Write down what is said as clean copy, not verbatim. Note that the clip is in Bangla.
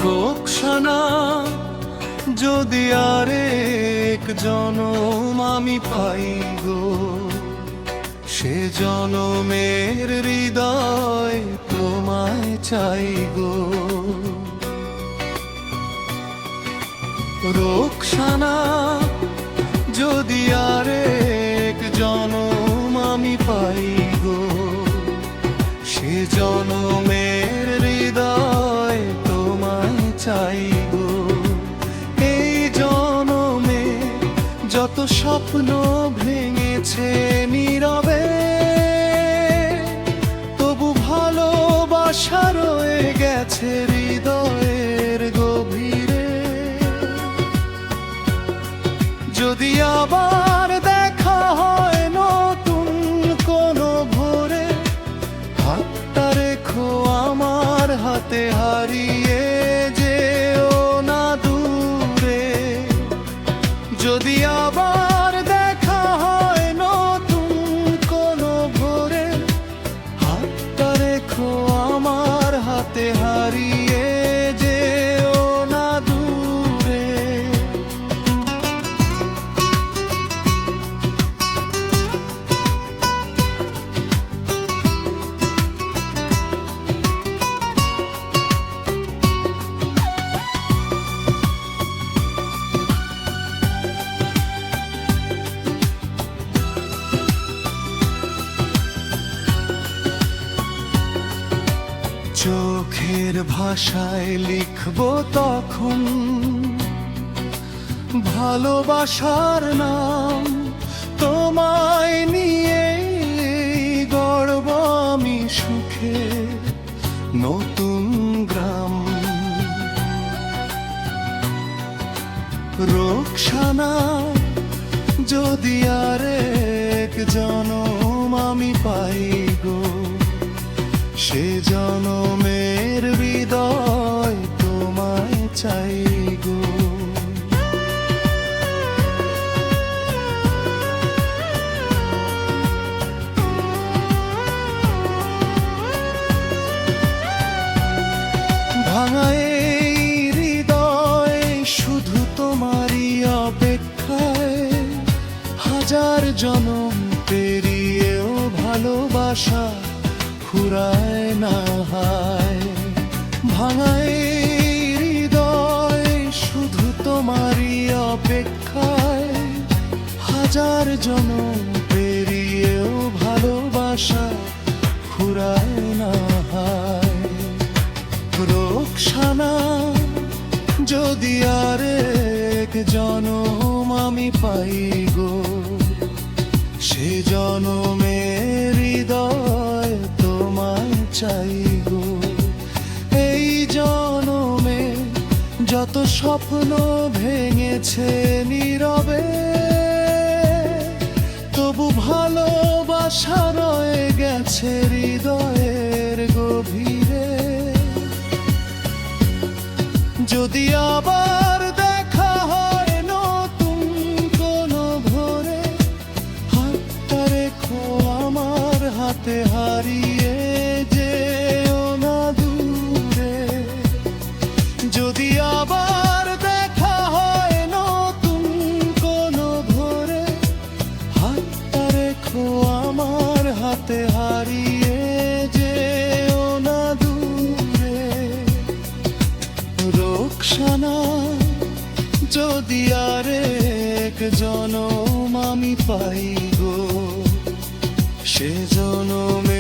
রোকসানা যদি আরেক জনম আমি পাই গো, সে জনমের হৃদয় তোমায় চাই গো। রোকসানা যদি আরেক জনম আমি পাই গো, সে জনমের হৃদয় তোমায় চাই গো। এই জনমে যত স্বপ্ন ভেঙেছে নীরবে, তবু ভালোবাসা রয়ে গেছে হৃদয়ের গভীরে। যদি আবার দেখা হয় নতুন কোনো ভোরে, হাতটা রেখো আমার হাতে, হারিয়ে যেও না দূরে। যদি আবার দেখা হয় নতুন কোনো ভোরে, হাতটা রেখো আমার হাতে, হারিয়ে যেও না দূরে। চোখের ভাষায় লিখবো তখন ভালোবাসার নাম, তোমায় নিয়ে গড়ব আমি সুখে নতুন গ্রাম। রোকসানা যদি আরেক জনম আমি পাই গো, সে জনমের হৃদয় তোমায় চাই গো। ভাঙা এই হৃদয় শুধু তোমারই অপেক্ষায়, হাজার জনম পেরিয়েও ভালোবাসা ফুরায় না হায়। ভাঙা এই হৃদয় শুধু তোমারই অপেক্ষায়, হাজার জনম পেরিয়েও ভালোবাসা ফুরায় না হায়। রোকসানা যদি আরেক জনম আমি পাই গো, সে জনমের হৃদয় তোমায় চাই গো। এই জনমে যত স্বপ্ন ভেঙেছে নীরবে, তবু ভালোবাসা রয়ে গেছে হৃদয়ের গভীরে। যদি আবার দেখা হয় নতুন কোনো ভোরে, হাতটা রেখো আমার হাতে, হারিয়ে যেও না দূরে। যদি আবার দেখা হয় নতুন কোনো ভোরে, হাতটা রেখো আমার হাতে, হারিয়ে যেও না দূরে। রোকসানা যদি আরেক জনম আমি পাই গো, সে জনমে